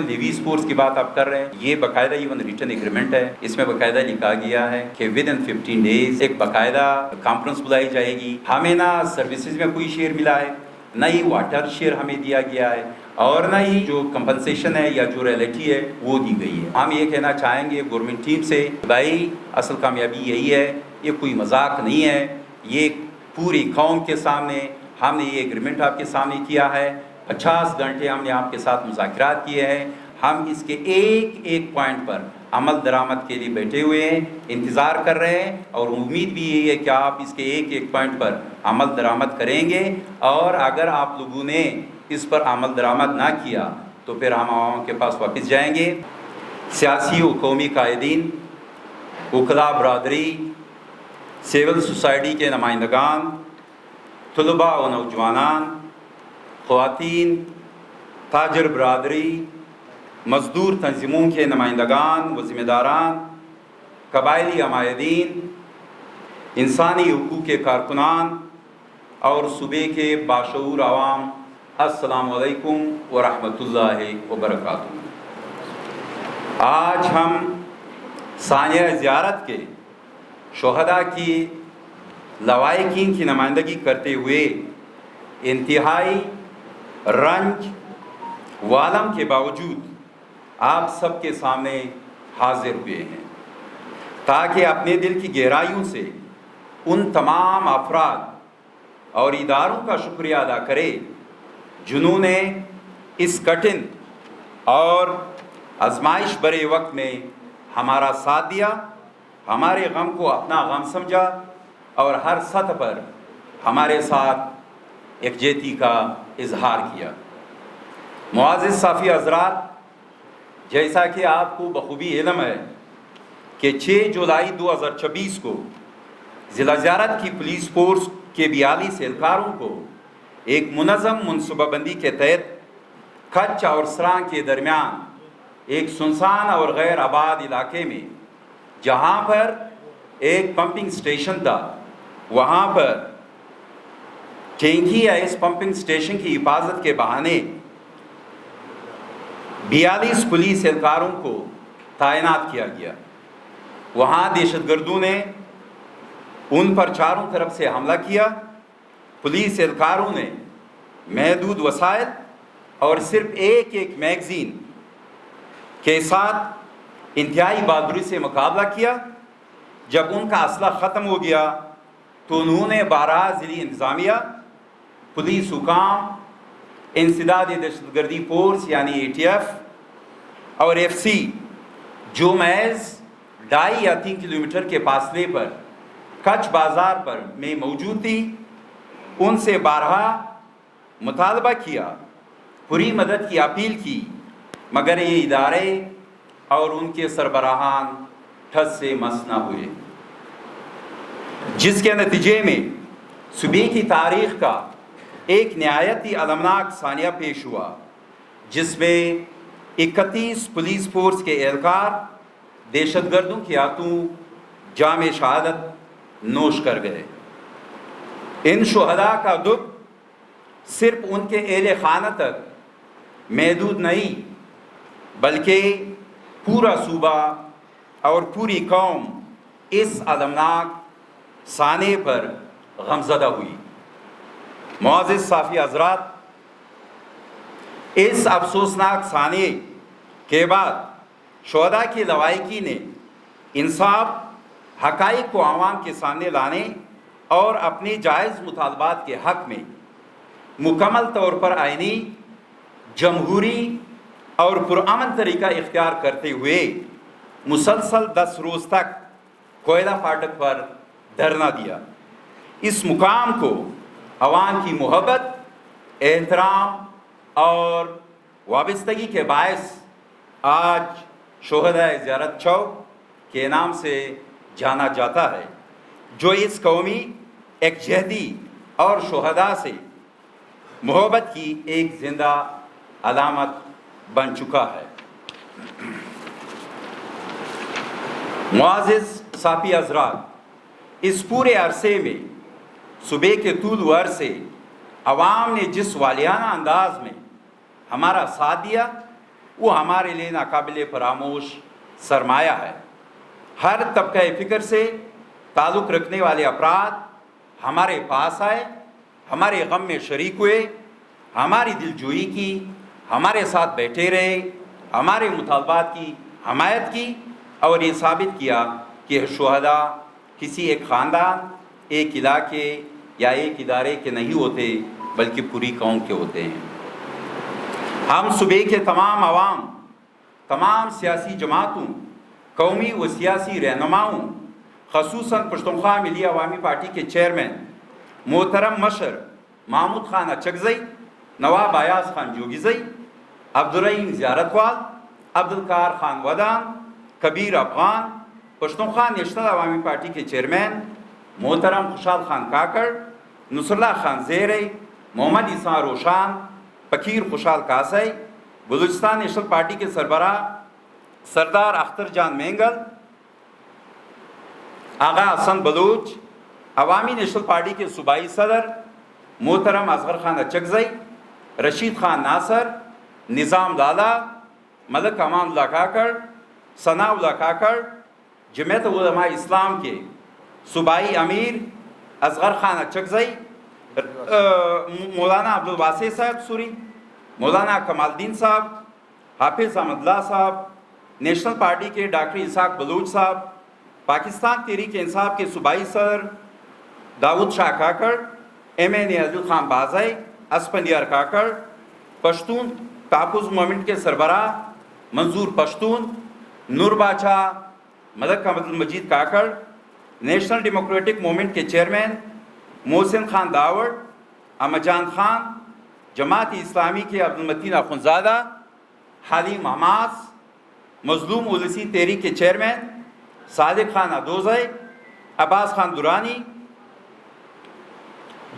Levies force کی بات آپ کر رہے ہیں، یہ باقاعدہ ایون ریٹن ایگریمنٹ ہے، اس میں باقاعدہ لکھا گیا ہے کہ ود ان 15 days ایک باقاعدہ کانفرنس بلائی جائے گی۔ ہمیں نہ سروسز میں کوئی شیئر ملا ہے، نہ ہی واٹر شیئر ہمیں دیا گیا ہے، اور نہ ہی جو کمپنسیشن ہے یا جو ریئلٹی ہے وہ دی گئی ہے۔ ہم یہ کہنا چاہیں گے گورنمنٹ ٹیم سے، بھائی اصل کامیابی یہی ہے، یہ کوئی مذاق نہیں ہے، یہ پوری قوم کے سامنے ہم نے یہ ایگریمنٹ آپ کے سامنے کیا ہے، 50 گھنٹے ہم نے آپ کے ساتھ مذاکرات کیے ہیں، ہم اس کے ایک ایک پوائنٹ پر عمل درآمد کے لیے بیٹھے ہوئے ہیں، انتظار کر رہے ہیں، اور امید بھی یہی ہے کہ آپ اس کے ایک ایک پوائنٹ پر عمل درآمد کریں گے، اور اگر آپ لوگوں نے اس پر عمل درآمد نہ کیا تو پھر ہم عوام کے پاس واپس جائیں گے۔ سیاسی و قومی قائدین، وکلاء برادری، سول سوسائٹی کے نمائندگان، طلباء و نوجوانان، خواتین، تاجر برادری، مزدور تنظیموں کے نمائندگان و ذمہ داران، قبائلی عمائدین، انسانی حقوق کے کارکنان اور صوبے کے باشعور عوام، السلام علیکم ورحمۃ اللہ وبرکاتہ۔ آج ہم ثانیہ زیارت کے شہداء کی لوائقین کی نمائندگی کرتے ہوئے انتہائی رنج والم کے باوجود آپ سب کے سامنے حاضر ہوئے ہیں، تاکہ اپنے دل کی گہرائیوں سے ان تمام افراد اور اداروں کا شکریہ ادا کرے جنہوں نے اس کٹھن اور آزمائش بھرے وقت میں ہمارا ساتھ دیا، ہمارے غم کو اپنا غم سمجھا، اور ہر سطح پر ہمارے ساتھ یکجہتی کا اظہار کیا۔ معزز صافی حضرات، جیسا کہ آپ کو بخوبی علم ہے کہ 6 جولائی 2026 کو ضلع زیارت کی پولیس فورس کے 42 اہلکاروں کو ایک منظم منصوبہ بندی کے تحت کچھ اور سرانگ کے درمیان ایک سنسان اور غیر آباد علاقے میں، جہاں پر ایک پمپنگ سٹیشن تھا، وہاں پر ٹینکی یا اس پمپنگ سٹیشن کی حفاظت کے بہانے 42 پولیس اہلکاروں کو تعینات کیا گیا۔ وہاں دہشت گردوں نے ان پر چاروں طرف سے حملہ کیا۔ پولیس اہلکاروں نے محدود وسائل اور صرف ایک میگزین کے ساتھ انتہائی بہادری سے مقابلہ کیا۔ جب ان کا اسلحہ ختم ہو گیا تو انہوں نے 12 ضلعی انتظامیہ، پولیس حکام، انسداد دہشت گردی فورس یعنی ATF اور FC، جو محض 2.5 یا 3 کلومیٹر کے فاصلے پر کچھ بازار پر میں موجود تھی، ان سے بارہا مطالبہ کیا، پوری مدد کی اپیل کی، مگر یہ ادارے اور ان کے سربراہان ٹھس سے مس نہ ہوئے، جس کے نتیجے میں صوبے کی تاریخ کا ایک نہایت ہی المناک ثانیہ پیش ہوا، جس میں 31 پولیس فورس کے اہلکار دہشت گردوں کے ہاتھوں جام شہادت نوش کر گئے۔ ان شہداء کا دکھ صرف ان کے اہل خانہ تک محدود نہیں، بلکہ پورا صوبہ اور پوری قوم اس المناک سانحے پر غمزدہ ہوئی۔ معزز صافی حضرات، اس افسوسناک سانحے کے بعد شہداء کی لوائقین نے انصاف، حقائق کو عوام کے سامنے لانے اور اپنے جائز مطالبات کے حق میں مکمل طور پر آئینی، جمہوری اور پرامن طریقہ اختیار کرتے ہوئے مسلسل 10 روز تک کوئلہ فاٹک پر دھرنا دیا۔ اس مقام کو عوام کی محبت، احترام اور وابستگی کے باعث آج شہداء زیارت چوک کے نام سے جانا جاتا ہے، جو اس قومی یکجہتی اور شہداء سے محبت کی ایک زندہ علامت بن چکا ہے۔ معزز صافی حضرات، اس پورے عرصے میں صوبے کے طول و عرض سے عوام نے جس والیانہ انداز میں ہمارا ساتھ دیا، وہ ہمارے لیے ناقابل فراموش سرمایہ ہے۔ ہر طبقہ فکر سے تعلق رکھنے والے افراد ہمارے پاس آئے، ہمارے غم میں شریک ہوئے، ہماری دلجوئی کی، ہمارے ساتھ بیٹھے رہے، ہمارے مطالبات کی حمایت کی، اور یہ ثابت کیا کہ شہداء کسی ایک خاندان، ایک علاقے یا ایک ادارے کے نہیں ہوتے بلکہ پوری قوم کے ہوتے ہیں۔ ہم صوبے کے تمام عوام، تمام سیاسی جماعتوں، قومی و سیاسی رہنماؤں، خصوصاً پشتونخوا ملی عوامی پارٹی کے چیئرمین محترم مشر محمود خان اچکزئی، نواب ایاز خان جوگیزئی، عبدالرحیم زیارتوال، عبدالقہار خان ودان، کبیر افغان، پشتونخوا نیشنل عوامی پارٹی کے چیئرمین محترم خوشحال خان کاکڑ، نصر اللہ خان زیرئی، محمد عیسیٰ روشان، فقیر خوشحال کاسئی، بلوچستان نیشنل پارٹی کے سربراہ سردار اختر جان مینگل، آغا حسن بلوچ، عوامی نیشنل پارٹی کے صوبائی صدر محترم اصغر خان اچکزئی، رشید خان ناصر، نظام لالا، ملک امان اللہ کاکڑ، ثناء اللہ کاکڑ، جمعیت علماء اسلام کے صوبائی امیر اصغر خان اچکزئی، مولانا عبدالواسع صاحب مولانا کمال الدین صاحب، حافظ احمد اللہ صاحب، نیشنل پارٹی کے ڈاکٹر اسحاق بلوچ صاحب، پاکستان تحریک انصاف کے صوبائی صدر داؤد شاہ کاکڑ، ایم این اے عادل خان بازئی، اسفندیار کاکڑ، پشتون تحفظ موومنٹ کے سربراہ منظور پشتون، نور باچا، ملک Abdul Majeed Kakar, national democratic movement کے چیئرمین محسن خان داوڑ، احمد جان خان، جماعت اسلامی کے عبدالمتین اخنزادہ، حلیم حماس، مظلوم اولسی تحریک کے چیئرمین صادق خان ادوزئی، عباس خان درانی،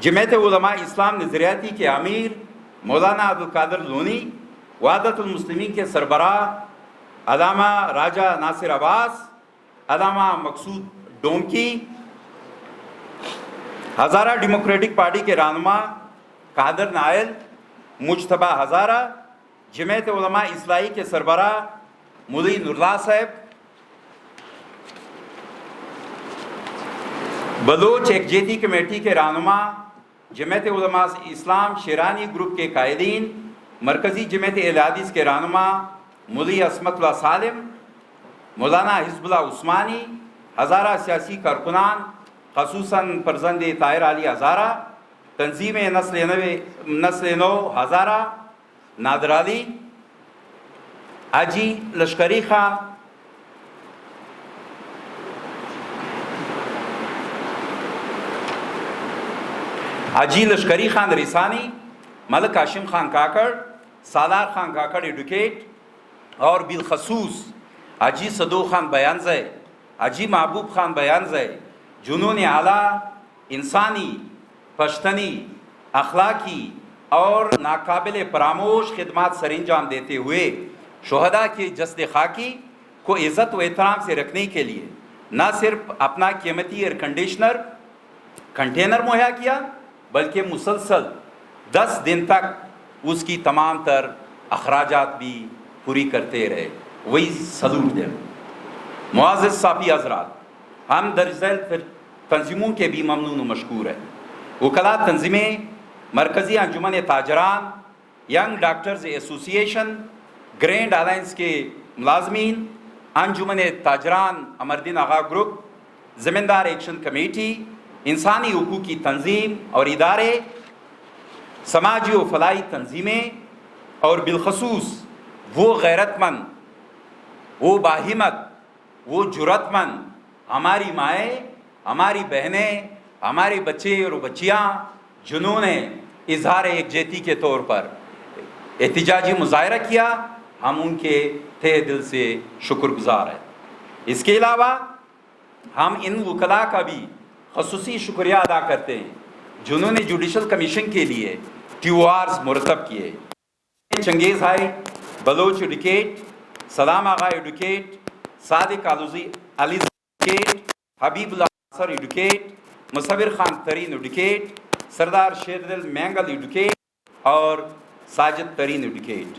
جمعیت علماء اسلام نظریاتی کے امیر مولانا عبدالقادر لونی، وحدت المسلمین کے سربراہ علامہ راجہ ناصر عباس، علامہ مقصود ڈومکی، ہزارہ ڈیموکریٹک پارٹی کے رہنما قادر نائل، مجتبیٰ ہزارہ، جمعیت علماء اصلاحی کے سربراہ مولوی نوراللہ صاحب، بلوچ یکجہتی کمیٹی کے رہنما جمعیت علماء اسلام شیرانی گروپ کے قائدین، مرکزی جمعیت اہل حدیث کے رہنما مولوی عصمت اللہ سالم، مولانا حزب اللہ عثمانی، ہزارہ سیاسی کارکنان خصوصاً فرزند طاہر علی ہزارہ، تنظیم نسل نو ہزارہ، نادر علی، حاجی لشکری خان، حاجی لشکری خان رسانی، ملک ہاشم خان کاکڑ، سالار خان کاکڑ ایڈوکیٹ، اور بالخصوص حاجی صدوق خان بیانزئی، حاجی محبوب خان بیانزئی، جنون اعلیٰ انسانی، پشتنی، اخلاقی اور ناقابل فراموش خدمات سر انجام دیتے ہوئے شہداء کے جسد خاکی کو عزت و احترام سے رکھنے کے لیے نہ صرف اپنا قیمتی ایئر کنٹینر مہیا کیا بلکہ مسلسل 10 دن تک اس کی تمام تر اخراجات بھی پوری کرتے رہے۔ وہی سلوٹ دے۔ معزز صافی حضرات، ہم درج ذیل تنظیموں کے بھی ممنون و مشکور ہیں۔ وکلاء تنظیمیں، مرکزی انجمن تاجران، ینگ ڈاکٹرز ایسوسی ایشن، گرینڈ الائنس کے ملازمین، انجمن تاجران امردین آغا گروپ، زمیندار ایکشن کمیٹی، انسانی حقوق کی تنظیم اور ادارے، سماجی و فلاحی تنظیمیں، اور بالخصوص وہ غیرت مند، وہ باہمت، وہ جرأت مند ہماری مائیں، ہماری بہنیں، ہمارے بچے اور بچیاں جنہوں نے اظہار یکجہتی کے طور پر احتجاجی مظاہرہ کیا، ہم ان کے تہہ دل سے شکر گزار ہیں۔ اس کے علاوہ ہم ان وکلاء کا بھی خصوصی شکریہ ادا کرتے ہیں جنہوں نے جوڈیشل کمیشن کے لیے ٹیوارز مرتب کیے۔ چنگیز بھائی بلوچ ایڈوکیٹ، سلام آغا ایڈوکیٹ، صادق علی ایڈوکیٹ، حبیب اللہ ناصر ایڈوکیٹ، مصور خان ترین ایڈوکیٹ، سردار شیر دل مینگل ایڈوکیٹ اور ساجد ترین ایڈوکیٹ۔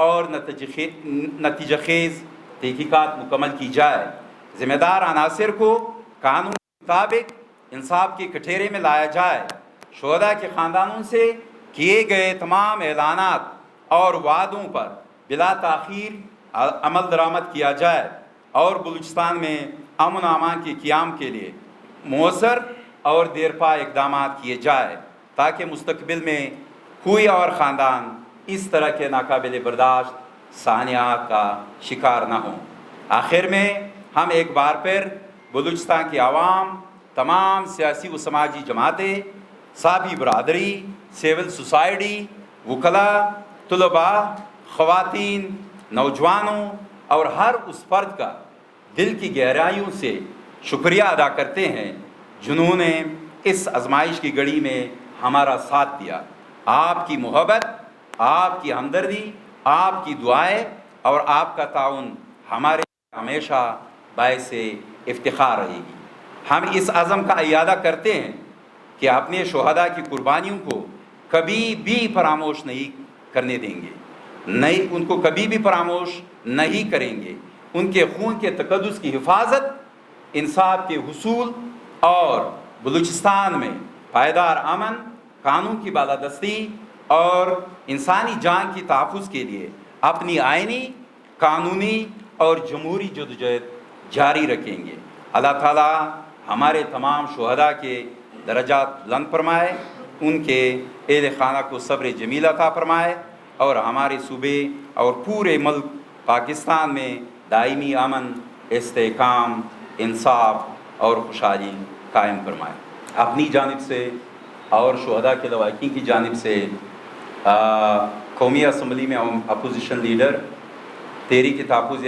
اور نتیجہ خیز تحقیقات مکمل کی جائے، ذمہ دار عناصر کو قانون کے مطابق انصاف کے کٹہرے میں لایا جائے، شہداء کے خاندانوں سے کیے گئے تمام اعلانات اور وعدوں پر بلا تاخیر عمل درآمد کیا جائے اور بلوچستان میں امن و امان کے قیام کے لیے مؤثر اور دیرپا اقدامات کیے جائے تاکہ مستقبل میں کوئی اور خاندان اس طرح کے ناقابل برداشت سانحات کا شکار نہ ہوں۔ آخر میں ہم ایک بار پھر بلوچستان کی عوام، تمام سیاسی و سماجی جماعتیں، صحافی برادری، سول سوسائٹی، وکلاء، طلباء، خواتین، نوجوانوں اور ہر اس فرد کا دل کی گہرائیوں سے شکریہ ادا کرتے ہیں جنہوں نے اس آزمائش کی گھڑی میں ہمارا ساتھ دیا۔ آپ کی محبت، آپ کی ہمدردی، آپ کی دعائیں اور آپ کا تعاون ہمارے ہمیشہ باعث افتخار رہے گی۔ ہم اس عزم کا اعادہ کرتے ہیں کہ اپنے شہداء کی قربانیوں کو کبھی بھی فراموش نہیں کرنے دیں گے، نہیں ان کو کبھی بھی فراموش نہیں کریں گے۔ ان کے خون کے تقدس کی حفاظت، انصاف کے حصول اور بلوچستان میں پائیدار امن، قانون کی بالادستی اور انسانی جان کی تحفظ کے لیے اپنی آئینی، قانونی اور جمہوری جدوجہد جاری رکھیں گے۔ اللہ تعالیٰ ہمارے تمام شہداء کے درجات بلند فرمائے، ان کے اہل خانہ کو صبر جمیل عطا فرمائے اور ہمارے صوبے اور پورے ملک پاکستان میں دائمی امن، استحکام، انصاف اور خوشحالی قائم فرمائے۔ اپنی جانب سے اور شہداء کے لواحقین کی جانب سے قومی اسمبلی میں اپوزیشن لیڈر، تحریک تحفظ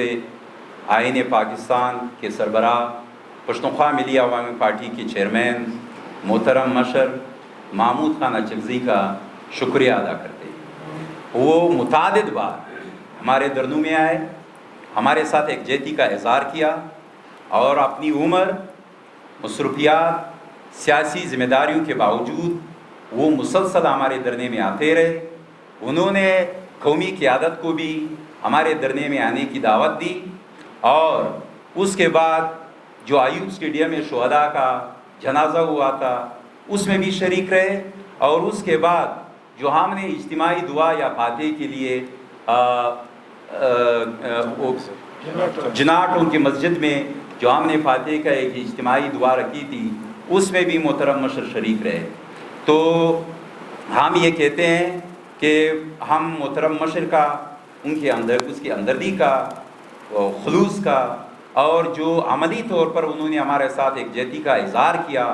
آئین پاکستان کے سربراہ، پشتونخوا ملی عوامی پارٹی کے چیئرمین محترم مشر محمود خان اچکزئی کا شکریہ ادا کرتے ہیں۔ وہ متعدد بار ہمارے درنوں میں آئے، ہمارے ساتھ یکجہتی کا اظہار کیا اور اپنی عمر، مصروفیات، سیاسی ذمہ داریوں کے باوجود وہ مسلسل ہمارے دھرنے میں آتے رہے۔ انہوں نے قومی قیادت کو بھی ہمارے دھرنے میں آنے کی دعوت دی اور اس کے بعد جو ایوب اسٹیڈیم میں شہداء کا جنازہ ہوا تھا اس میں بھی شریک رہے، اور اس کے بعد جو ہم نے اجتماعی دعا یا فاتح کے لیے جناٹوں کی مسجد میں جو ہم نے فاتح کا ایک اجتماعی دعا رکھی تھی اس میں بھی محترم مشر شریک رہے۔ تو ہم یہ کہتے ہیں کہ ہم محترم مشر کا، ان کے اندر اس کی ہمدردی کا، خلوص کا، اور جو عملی طور پر انہوں نے ہمارے ساتھ یکجہتی کا اظہار کیا،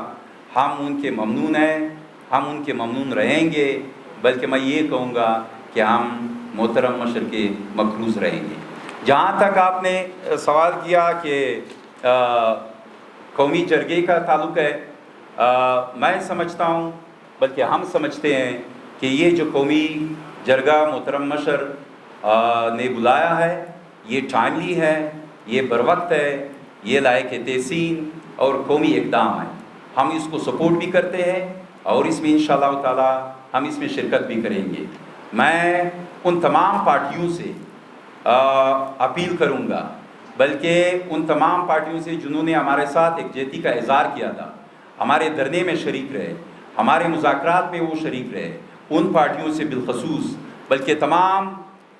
ہم ان کے ممنون ہیں، ہم ان کے ممنون رہیں گے، بلکہ میں یہ کہوں گا کہ ہم محترم مشر کے مخلوص رہیں گے۔ جہاں تک آپ نے سوال کیا کہ قومی جرگے کا تعلق ہے، میں سمجھتا ہوں، بلکہ ہم سمجھتے ہیں کہ یہ جو قومی جرگہ محترم مشر نے بلایا ہے یہ ٹائملی ہے، یہ بروقت ہے، یہ لائق تحسین اور قومی اقدام ہے۔ ہم اس کو سپورٹ بھی کرتے ہیں اور اس میں انشاءاللہ تعالی ہم اس میں شرکت بھی کریں گے۔ میں ان تمام پارٹیوں سے اپیل کروں گا، بلکہ ان تمام پارٹیوں سے جنہوں نے ہمارے ساتھ یکجہتی کا اظہار کیا تھا، ہمارے دھرنے میں شریک رہے، ہمارے مذاکرات میں وہ شریک رہے، ان پارٹیوں سے بالخصوص، بلکہ تمام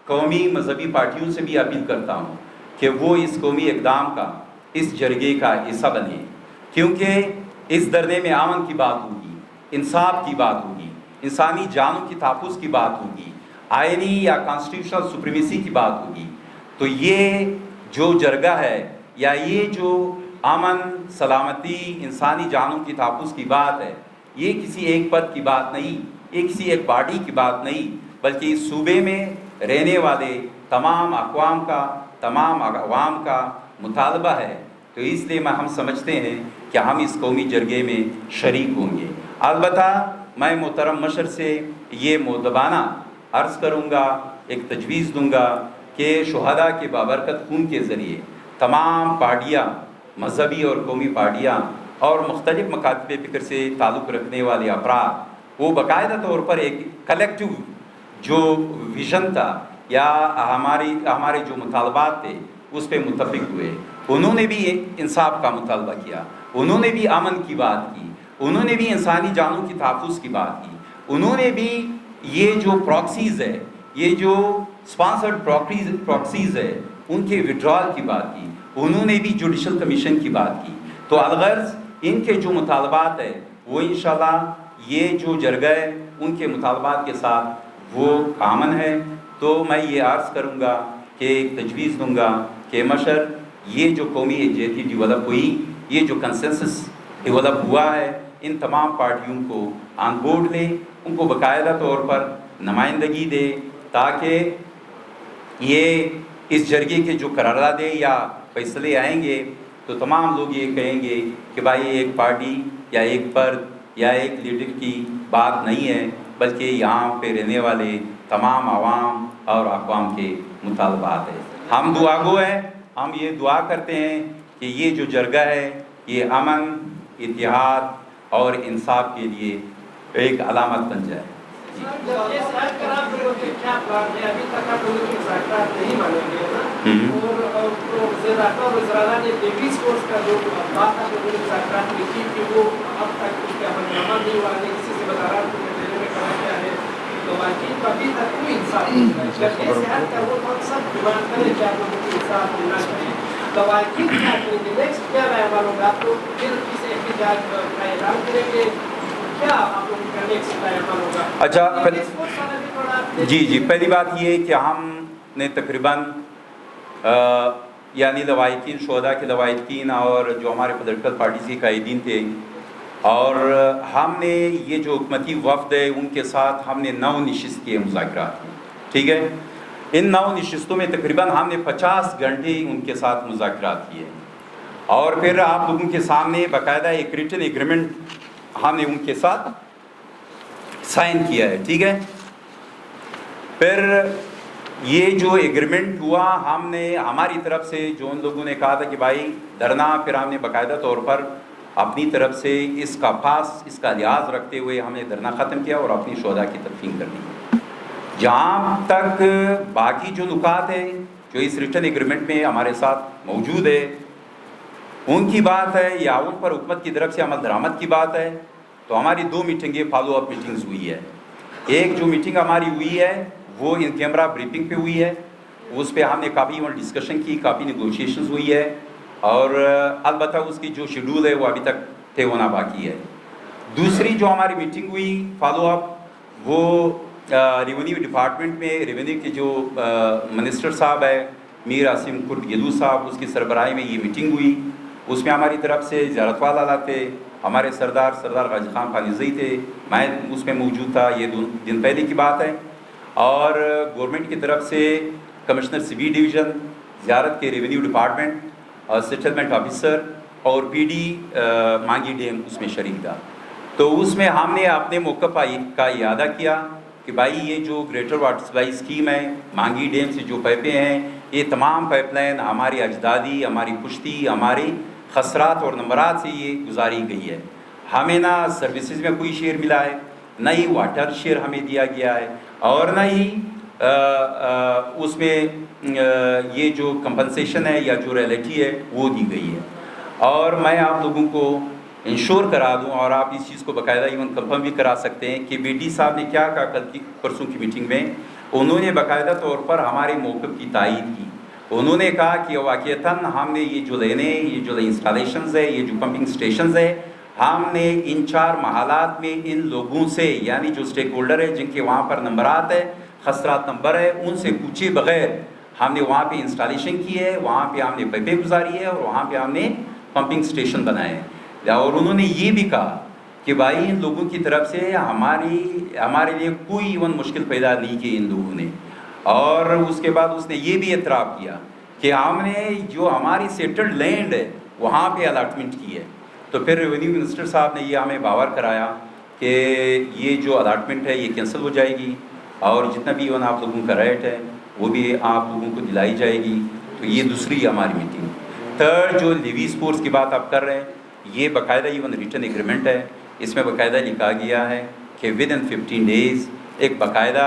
قومی مذہبی پارٹیوں سے بھی اپیل کرتا ہوں کہ وہ اس قومی اقدام کا، اس جرگے کا حصہ بنے، کیونکہ اس دھرنے میں امن کی بات ہوگی، انصاف کی بات ہوگی، انسانی جانوں کی تحفظ کی بات ہوگی، آئینی یا کانسٹیٹیوشنل سپریمیسی کی بات ہوگی۔ تو یہ جو جرگہ ہے یا یہ جو امن، سلامتی، انسانی جانوں کی تحفظ کی بات ہے، یہ کسی ایک پد کی بات نہیں، یہ کسی ایک پارٹی کی بات نہیں، بلکہ اس صوبے میں رہنے والے تمام اقوام کا، تمام عوام کا مطالبہ ہے۔ تو اس لیے ہم سمجھتے ہیں کہ ہم اس قومی جرگے میں شریک ہوں گے۔ البتہ میں محترم مشر سے یہ مؤدبانہ عرض کروں گا، ایک تجویز دوں گا کہ شہداء کے بابرکت خون کے ذریعے تمام پارٹیاں، مذہبی اور قومی پارٹیاں اور مختلف مکاتب فکر سے تعلق رکھنے والے افراد، وہ باقاعدہ طور پر ایک کلیکٹیو جو ویژن تھا، یا ہمارے جو مطالبات تھے اس پہ متفق ہوئے. انہوں نے بھی انصاف کا مطالبہ کیا, انہوں نے بھی امن کی بات کی, انہوں نے بھی انسانی جانوں کی تحفظ کی بات کی, انہوں نے بھی یہ جو پراکسیز ہے, یہ جو اسپانسرڈ پراکسیز ہے ان کے وڈرال کی بات کی, انہوں نے بھی جوڈیشل کمیشن کی بات کی. تو الغرض ان کے جو مطالبات ہے وہ انشاءاللہ یہ جو جرگہ ہے ان کے مطالبات کے ساتھ وہ کامن ہے. تو میں یہ عرض کروں گا کہ ایک تجویز دوں گا کہ مشر یہ جو قومی یکجہتی ڈیولپ ہوئی, یہ جو کنسنسس ڈیولپ ہوا ہے, ان تمام پارٹیوں کو آن بورڈ لے, ان کو باقاعدہ طور پر نمائندگی دے, تاکہ یہ اس جرگے کے جو قراردادیں یا فیصلے آئیں گے تو تمام لوگ یہ کہیں گے کہ بھائی ایک پارٹی یا ایک فرد یا ایک لیڈر کی بات نہیں ہے, بلکہ یہاں پہ رہنے والے تمام عوام اور اقوام کے مطالبات ہیں. ہم دعا گو ہیں, ہم یہ دعا کرتے ہیں کہ یہ جو جرگہ ہے یہ امن, اتحاد اور انصاف کے لیے ایک علامت بن جائے. اچھا جی پہلی بات یہ ہے کہ ہم نے تقریباً یعنی لواحقین, شہداء کے لواحقین اور جو ہمارے پولیٹیکل پارٹیز کے قائدین تھے, اور ہم نے یہ جو حکومتی وفد ہے ان کے ساتھ ہم نے 9 نشست کیے مذاکرات کی. ٹھیک ہے, ان 9 نشستوں میں تقریباً ہم نے 50 گھنٹے ان کے ساتھ مذاکرات کیے, اور پھر آپ لوگوں کے سامنے باقاعدہ ایک ریٹن ایگریمنٹ ہم نے ان کے ساتھ سائن کیا ہے. ٹھیک ہے, پھر یہ جو ایگریمنٹ ہوا, ہم نے ہماری طرف سے جو ان لوگوں نے کہا تھا کہ بھائی دھرنا, پھر ہم نے باقاعدہ طور پر اپنی طرف سے اس کا لحاظ رکھتے ہوئے ہم نے دھرنا ختم کیا اور اپنی شہداء کی تدفین کر دی. جہاں تک باقی جو نکات ہیں جو اس ریٹن ایگریمنٹ میں ہمارے ساتھ موجود ہے ان کی بات ہے یا ان پر حکومت کی طرف سے عمل درآمد کی بات ہے, تو ہماری 2 میٹنگیں فالو اپ میٹنگز ہوئی ہے. ایک جو میٹنگ ہماری ہوئی ہے وہ ان کیمرہ بریفنگ پہ ہوئی ہے, اس پہ ہم نے کافی ڈسکشن کی, کافی نیگوشیشنز ہوئی ہے, اور البتہ اس کی جو شیڈول ہے وہ ابھی تک طے ہونا باقی ہے. دوسری جو ہماری میٹنگ ہوئی فالو اپ, وہ ریونیو ڈپارٹمنٹ میں ریونیو کے جو منسٹر صاحب ہے میر عاصم کرد گیلو صاحب, اس کی سربراہی میں یہ میٹنگ ہوئی. اس میں ہماری طرف سے زیارت والا آلہ تھے, ہمارے سردار غازی خان خانیزئی تھے, میں اس میں موجود تھا, یہ 2 دن پہلے کی بات ہے. اور گورنمنٹ کی طرف سے کمشنر سی بی ڈویژن, زیارت کے ریونیو ڈپارٹمنٹ اور سیٹلمنٹ آفیسر اور پی ڈی مانگی ڈیم اس میں شریک تھا. تو اس میں ہم نے اپنے موقف کا اعادہ کیا کہ بھائی یہ جو گریٹر واٹر سپلائی اسکیم ہے, مانگی ڈیم سے جو پائپیں ہیں, یہ تمام پائپ لائن ہماری اجدادی, ہماری پشتی, ہماری خسرات اور نمبرات سے یہ گزاری گئی ہے. ہمیں نہ سروسز میں کوئی شیئر ملا ہے, نہ ہی واٹر شیئر ہمیں دیا گیا ہے, اور نہ ہی اس میں یہ جو کمپنسیشن ہے یا جو رائلٹی ہے وہ دی گئی ہے. اور میں آپ لوگوں کو انشور کرا دوں, اور آپ اس چیز کو باقاعدہ ایون کنفرم بھی کرا سکتے ہیں کہ بی ڈی صاحب نے کیا کہا کل کی پرسوں کی میٹنگ میں. انہوں نے باقاعدہ طور پر ہمارے موقف کی تائید کی. انہوں نے کہا کہ واقعتاً ہم نے یہ جو لینے, یہ جو انسٹالیشنز ہے, یہ جو پمپنگ اسٹیشنز ہے, ہم نے ان 4 محلات میں ان لوگوں سے, یعنی جو اسٹیک ہولڈر ہے جن کے وہاں پر نمبرات ہے, خسرات نمبر ہے, ان سے پوچھے بغیر ہم نے وہاں پہ انسٹالیشن کی ہے, وہاں پہ ہم نے پائپیں گزاری ہے, اور وہاں پہ ہم نے پمپنگ اسٹیشن بنائے ہیں. اور انہوں نے یہ بھی کہا کہ بھائی ان لوگوں کی طرف سے ہمارے لیے کوئی ایون مشکل پیدا نہیں کی ان لوگوں نے. اور اس کے بعد اس نے یہ بھی اعتراف کیا کہ ہم نے جو ہماری سیٹلڈ لینڈ ہے وہاں پہ الاٹمنٹ کی ہے. تو پھر ریونیو منسٹر صاحب نے یہ ہمیں باور کرایا کہ یہ جو الاٹمنٹ ہے یہ کینسل ہو جائے گی, اور جتنا بھی ایون آپ لوگوں کا ریٹ ہے وہ بھی آپ لوگوں کو دلائی جائے گی. تو یہ دوسری ہماری میٹنگ. تھرڈ جو لیوی سپورٹس کی بات آپ کر رہے ہیں, یہ باقاعدہ ایون ریٹن ایگریمنٹ ہے. اس میں باقاعدہ لکھا گیا ہے کہ ود ان 15 days ایک باقاعدہ